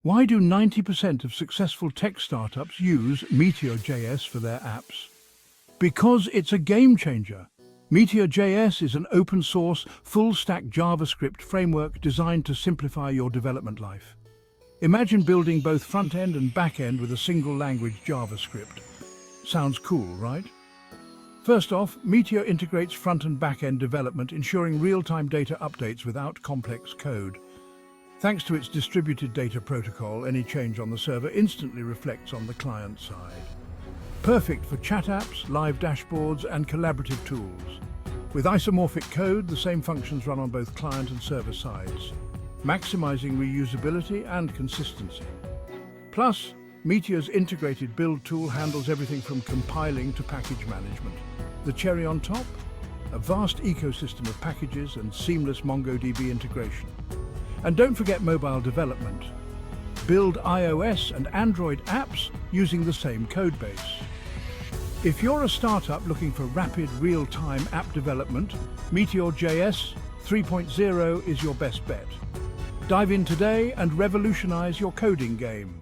Why do 90% of successful tech startups use MeteorJS for their apps? Because it's a game changer. MeteorJS is an open-source, full-stack JavaScript framework designed to simplify your development life. Imagine building both front-end and back-end with a single language JavaScript. Sounds cool, right? First off, Meteor integrates front and back-end development, ensuring real-time data updates without complex code. Thanks to its distributed data protocol, any change on the server instantly reflects on the client side. Perfect for chat apps, live dashboards, and collaborative tools. With isomorphic code, the same functions run on both client and server sides, maximizing reusability and consistency. Plus, Meteor's integrated build tool handles everything from compiling to package management. The cherry on top? A vast ecosystem of packages and seamless MongoDB integration. And don't forget mobile development. Build iOS and Android apps using the same codebase. If you're a startup looking for rapid real-time app development, MeteorJS 3.0 is your best bet. Dive in today and revolutionize your coding game.